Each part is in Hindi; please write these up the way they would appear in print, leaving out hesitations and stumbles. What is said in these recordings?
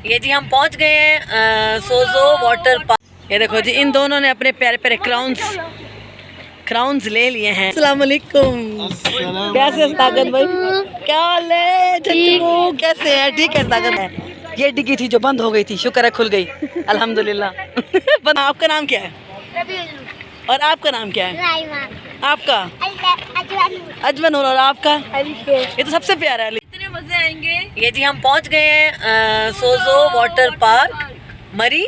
ये जी हम पहुंच गए हैं सोजो वाटर पार्क। ये देखो जी, इन दोनों ने अपने प्यारे प्यारे क्राउन्स ले लिए हैं। अस्सलाम वालेकुम। कैसे ताकत भाई, क्या हाल है? कैसे है? ठीक है ताकत है। ये डिग्गी थी जो बंद हो गई थी, शुक्र है खुल गई अल्हम्दुलिल्लाह। आपका नाम क्या है? और आपका नाम क्या है? आपका अजमन। और आपका? ये तो सबसे प्यारा है। इतने मजे आएंगे। ये जी हम पहुंच गए हैं सोजो वाटर पार्क, मरी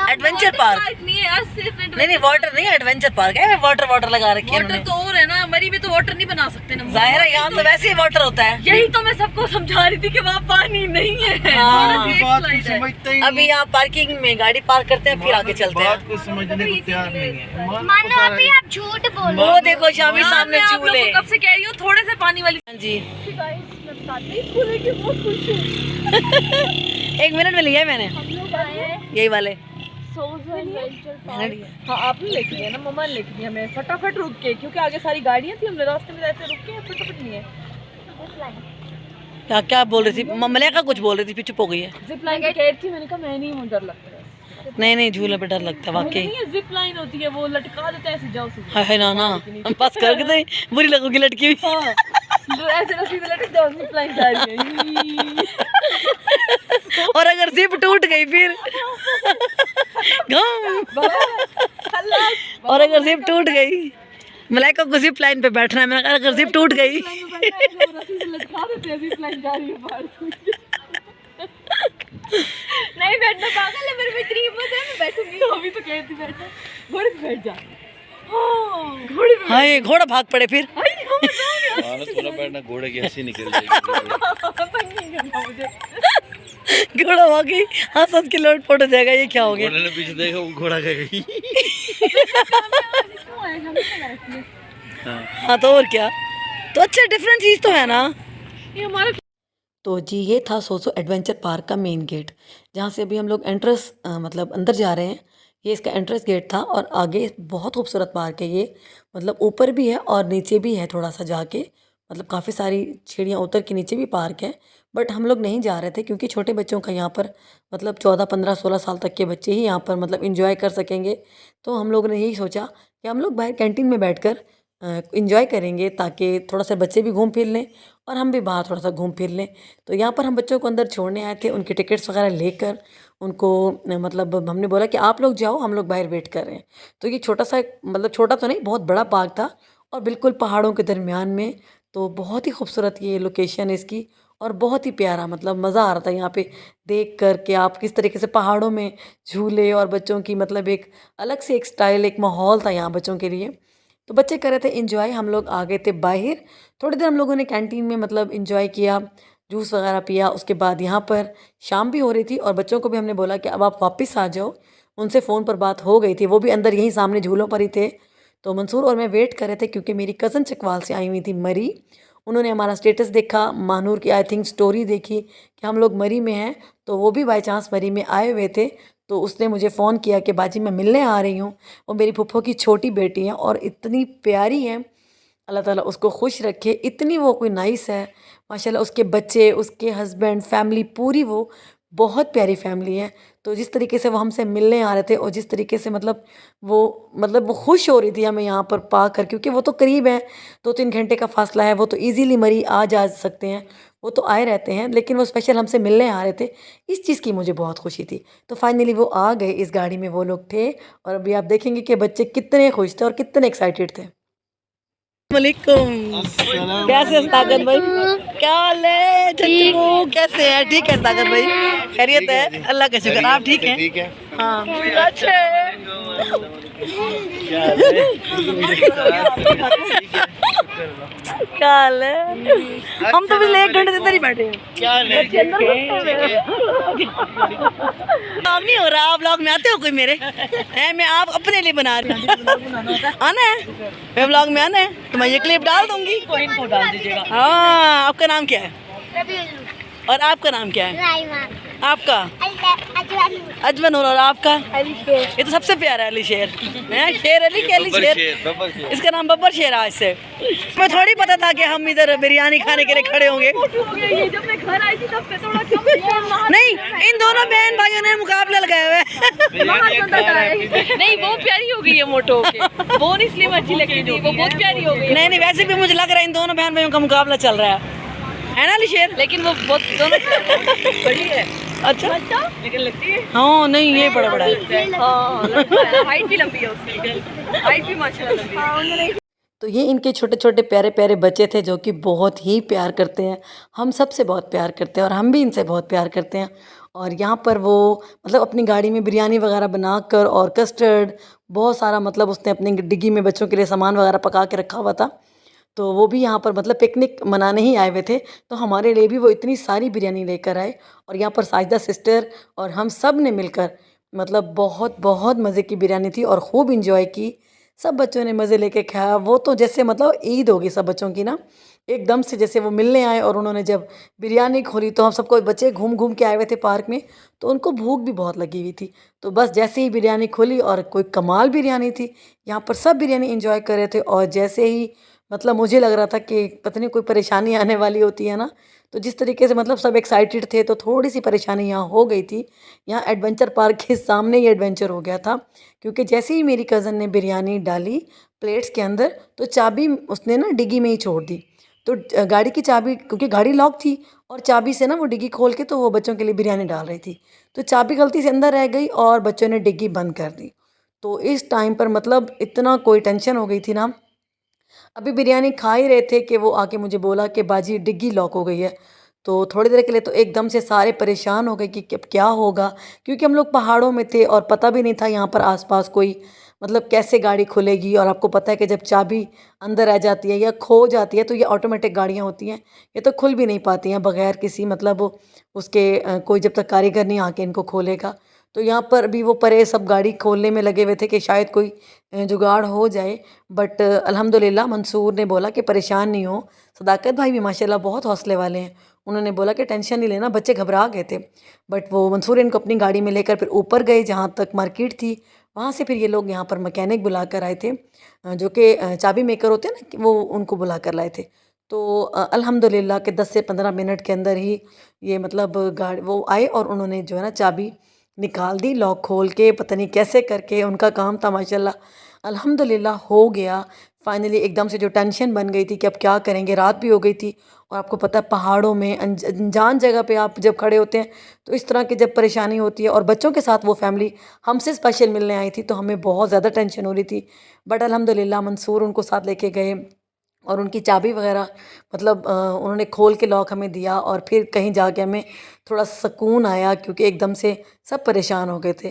एडवेंचर पार्क। नहीं वाटर नहीं, एडवेंचर पार्क है। वाटर लगा रखी है। वाटर तो और है ना, मरी में तो वाटर नहीं बना सकते ना। जाहिर है, यहाँ तो वैसे ही वाटर होता है। यही तो मैं सबको समझा रही थी कि वहाँ पानी नहीं है। हाँ। अभी यहाँ पार्किंग में गाड़ी पार्क करते हैं, फिर आगे चलते हैं। कुछ समझने को तैयार नहीं है। मानो अभी आप झूठ बोल रहे हो। वो देखो शामी सामने झूले। कब से कह रही हूँ थोड़े से पानी वाली। हाँ जी। एक मिनट में लिया मैंने, यही वाले। हाँ आपने लेके दिया ना, मम्मा ने लेके दिया। हमें फटाफट रुक के, क्योंकि आगे सारी गाड़ियाँ थी, हमने रास्ते में ऐसे रुक के फटाफट लिए। क्या क्या बोल रही थी ममलिका? कुछ बोल रही थी, फिर चुप हो गई है। जिप लाइन कह रही थी, मैंने कहा मैं नहीं, मुझे डर लगता है। नहीं झूले पे डर लगता है वाकई। जिप लाइन होती है, वो लटका देता है ऐसे, जाओ है ना हम पास कर दे, बुरी लगोगी लटकी हुई। हाँ ऐसे रस्सी से लटक जाओ, जिप लाइन जा रही है। और अगर जिप टूट गई फिर और अगर जिप टूट गई, मलाइका को जिप लाइन पे बैठना है। मैंने कहा अगर जिप टूट गई नहीं बैठना, पागल है। मेरे में इतनी हिम्मत है, मैं बैठूंगी। अभी तो कहती बैठना, घोड़े पे बैठ जा। घोड़े पे। हाँ, ये घोड़ा भाग पड़े फिर। थोड़ा बैठना, घोड़े की हंसी निकल जाएगी। घोड़ा भागी, हंस के लोट पोट हो जाएगा। ये क्या हो गया? घोड़े ने पीछे देखा, वो घोड़ा गई। हाँ तो और क्या, तो अच्छा डिफरेंट चीज तो है ना ये हमारा। तो जी ये था सोजो एडवेंचर पार्क का मेन गेट, जहाँ से अभी हम लोग एंट्रेंस मतलब अंदर जा रहे हैं। ये इसका एंट्रेंस गेट था और आगे बहुत खूबसूरत पार्क है ये। मतलब ऊपर भी है और नीचे भी है थोड़ा सा जाके, मतलब काफ़ी सारी सीढ़ियाँ उतर के नीचे भी पार्क है। बट हम लोग नहीं जा रहे थे क्योंकि छोटे बच्चों का यहाँ पर मतलब 14, 15, 16 साल तक के बच्चे ही यहाँ पर मतलब इंजॉय कर सकेंगे। तो हम लोग ने यही सोचा कि हम लोग बाहर कैंटीन में बैठकर इंजॉय करेंगे, ताकि थोड़ा सा बच्चे भी घूम फिर लें और हम भी बाहर थोड़ा सा घूम फिर लें। तो यहाँ पर हम बच्चों को अंदर छोड़ने आए थे, उनके टिकट्स वगैरह लेकर उनको मतलब हमने बोला कि आप लोग जाओ, हम लोग बाहर वेट कर रहे हैं। तो ये छोटा सा मतलब छोटा तो नहीं, बहुत बड़ा पार्क था और बिल्कुल पहाड़ों के दरमियान में। तो बहुत ही खूबसूरत ये लोकेशन है इसकी और बहुत ही प्यारा, मतलब मज़ा आ रहा था यहाँ पे देख कर के आप किस तरीके से पहाड़ों में झूले और बच्चों की मतलब एक अलग से एक स्टाइल, एक माहौल था यहाँ बच्चों के लिए। तो बच्चे कर रहे थे इंजॉय, हम लोग आ गए थे बाहर। थोड़ी देर हम लोगों ने कैंटीन में मतलब इंजॉय किया, जूस वगैरह पिया। उसके बाद यहाँ पर शाम भी हो रही थी और बच्चों को भी हमने बोला कि अब आप वापस आ जाओ। उनसे फ़ोन पर बात हो गई थी, वो भी अंदर यहीं सामने झूलों पर ही थे। तो मंसूर और मैं वेट कर रहे थे क्योंकि मेरी कज़न चकवाल से आई हुई थी मरी। उन्होंने हमारा स्टेटस देखा, मानूर की आई थिंक स्टोरी देखी कि हम लोग मरी में हैं, तो वो भी बाई चांस मरी में आए हुए थे। तो उसने मुझे फ़ोन किया कि बाजी मैं मिलने आ रही हूँ। वो मेरी फूफो की छोटी बेटी है और इतनी प्यारी है, अल्लाह ताला उसको खुश रखे। इतनी वो कोई नाइस है माशाल्लाह, उसके बच्चे, उसके हस्बैंड, फैमिली पूरी वो बहुत प्यारी फैमिली है। तो जिस तरीके से वो हमसे मिलने आ रहे थे और जिस तरीके से वो खुश हो रही थी हमें यहाँ पर पा कर, क्योंकि वो तो करीब है, 2-3 घंटे का फासला है, वो तो इजीली मरी आ जा सकते हैं, वो तो आए रहते हैं। लेकिन वो स्पेशल हमसे मिलने आ रहे थे, इस चीज़ की मुझे बहुत खुशी थी। तो फाइनली वो आ गए, इस गाड़ी में वो लोग थे और अभी आप देखेंगे कि बच्चे कितने खुश थे और कितने एक्साइटेड थे। वालेकुम। कैसे हैं ताकत भाई, क्या हाल है? कैसे हैं? ठीक है ताकत भाई, खैरियत है? अल्लाह का शुक्र, आप ठीक हैं? ठीक है। हाँ अच्छे। क्या हाल है? हम तो पिछले 1 घंटे से इधर ही बैठे हैं। व्लॉग नहीं हो रहा, व्लॉग में आते हो कोई मेरे है? मैं आप अपने लिए बना रही हूँ। आना है मैं व्लॉग में, आना है तो मैं ये क्लिप डाल दूंगी। इनको डाल दीजिएगा। हाँ, आपका नाम क्या है? और आपका नाम क्या है? आपका? अजमन और आपका? ये तो सबसे प्यारा अली शेर है। शेर अली के अली शेर, इसका नाम बब्बर शेर आज से। मैं थोड़ी पता था कि हम इधर बिरयानी खाने के लिए खड़े होंगे। ये जब मैं घर आई थी तब से थोड़ा कम नहीं, इन दोनों बहन भाइयों ने मुकाबला लगाया हुआ है। नहीं, वो प्यारी हो गई है मोटो के, वो नहीं स्लिम अच्छी लगती थी, वो बहुत प्यारी हो गई। नहीं, वैसे भी मुझे लग रहा है इन दोनों बहन भाइयों का मुकाबला चल रहा है ना अली शेर? लेकिन वो बहुत दोनों बड़ी है। अच्छा, लेकिन लगती है। हाँ नहीं, ये बड़ा बड़ा है। हाइट भी लंबी है उसकी, हाइट भी माशाल्लाह लंबी है। तो ये इनके छोटे छोटे प्यारे प्यारे बच्चे थे जो कि बहुत ही प्यार करते हैं, हम सब से बहुत प्यार करते हैं और हम भी इनसे बहुत प्यार करते हैं। और यहाँ पर वो मतलब अपनी गाड़ी में बिरयानी वगैरह बनाकर और कस्टर्ड बहुत सारा मतलब उसने अपनी डिग्गी में बच्चों के लिए सामान वगैरह पका के रखा हुआ था। तो वो भी यहाँ पर मतलब पिकनिक मनाने ही आए हुए थे, तो हमारे लिए भी वो इतनी सारी बिरयानी लेकर आए। और यहाँ पर साजिदा सिस्टर और हम सब ने मिलकर मतलब बहुत बहुत मज़े की बिरयानी थी और खूब इंजॉय की। सब बच्चों ने मज़े लेके खाया। वो तो जैसे मतलब ईद होगी सब बच्चों की ना, एकदम से जैसे वो मिलने आए और उन्होंने जब बिरयानी खोली तो हम सबको बच्चे घूम घूम के आए हुए थे पार्क में, तो उनको भूख भी बहुत लगी हुई थी। तो बस जैसे ही बिरयानी खोली और कोई कमाल बिरयानी थी, यहाँ पर सब बिरयानी इंजॉय कर रहे थे। और जैसे ही मतलब मुझे लग रहा था कि पता नहीं कोई परेशानी आने वाली होती है ना, तो जिस तरीके से मतलब सब एक्साइटेड थे तो थोड़ी सी परेशानी यहाँ हो गई थी। यहाँ एडवेंचर पार्क के सामने ही एडवेंचर हो गया था, क्योंकि जैसे ही मेरी कज़न ने बिरयानी डाली प्लेट्स के अंदर तो चाबी उसने ना डिग्गी में ही छोड़ दी। तो गाड़ी की चाबी, क्योंकि गाड़ी लॉक थी और चाबी से ना वो डिग्गी खोल के तो वो बच्चों के लिए बिरयानी डाल रही थी, तो चाबी गलती से अंदर रह गई और बच्चों ने डिग्गी बंद कर दी। तो इस टाइम पर मतलब इतना कोई टेंशन हो गई थी ना। अभी बिरयानी खा ही रहे थे कि वो आके मुझे बोला कि बाजी डिग्गी लॉक हो गई है। तो थोड़ी देर के लिए तो एकदम से सारे परेशान हो गए कि अब क्या होगा, क्योंकि हम लोग पहाड़ों में थे और पता भी नहीं था यहाँ पर आसपास कोई मतलब कैसे गाड़ी खुलेगी। और आपको पता है कि जब चाबी अंदर आ जाती है या खो जाती है तो ये ऑटोमेटिक गाड़ियाँ होती हैं, ये तो खुल भी नहीं पाती हैं बगैर किसी मतलब उसके कोई जब तक कारीगर नहीं आके इनको खोलेगा। तो यहाँ पर भी वो परे सब गाड़ी खोलने में लगे हुए थे कि शायद कोई जुगाड़ हो जाए। बट अल्हम्दुलिल्लाह मंसूर ने बोला कि परेशान नहीं हो। सदाकत भाई भी माशाल्लाह बहुत हौसले वाले हैं, उन्होंने बोला कि टेंशन नहीं लेना। बच्चे घबरा गए थे बट वो मंसूर इनको अपनी गाड़ी में लेकर फिर ऊपर गए जहाँ तक मार्केट थी। वहाँ से फिर ये लोग यहाँ पर मैकेनिक बुला कर आए थे, जो कि चाबी मेकर होते हैं ना, वो उनको बुला कर लाए थे। तो अल्हम्दुलिल्लाह के 10 से 15 मिनट के अंदर ही ये मतलब गाड़ी वो आए और उन्होंने जो है ना चाबी निकाल दी लॉक खोल के, पता नहीं कैसे करके उनका काम था माशाल्लाह। अल्हम्दुलिल्लाह हो गया फाइनली। एकदम से जो टेंशन बन गई थी कि अब क्या करेंगे, रात भी हो गई थी और आपको पता है पहाड़ों में अनजान जगह पे आप जब खड़े होते हैं तो इस तरह की जब परेशानी होती है। और बच्चों के साथ वो फैमिली हमसे स्पेशल मिलने आई थी तो हमें बहुत ज़्यादा टेंशन हो रही थी। बट अल्हम्दुलिल्लाह मंसूर उनको साथ लेके गए और उनकी चाबी वगैरह मतलब उन्होंने खोल के लॉक हमें दिया। और फिर कहीं जाके हमें थोड़ा सुकून आया, क्योंकि एकदम से सब परेशान हो गए थे।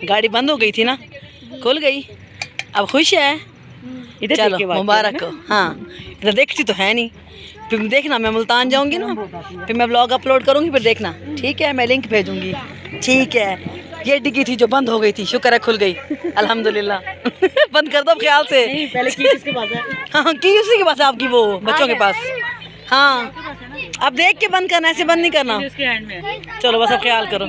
गाड़ी बंद हो गई थी ना, खुल गई, अब खुश है। इधर चलो मुबारक हो। हाँ, इधर देखती तो है नहीं, फिर देखना मैं मुल्तान जाऊंगी ना, फिर मैं व्लॉग अपलोड करूंगी, फिर देखना, ठीक है? मैं लिंक भेजूंगी, ठीक है? ये डिग्गी थी जो बंद हो गई थी, शुक्र है खुल गई अल्हम्दुलिल्लाह। बंद कर दो अब ख्याल से। नहीं, पहले की किसके पास है? हाँ, की उसी के पास है, आपकी वो बच्चों के पास। हाँ, अब देख के बंद करना, ऐसे बंद नहीं करना। चलो बस अब ख्याल करो।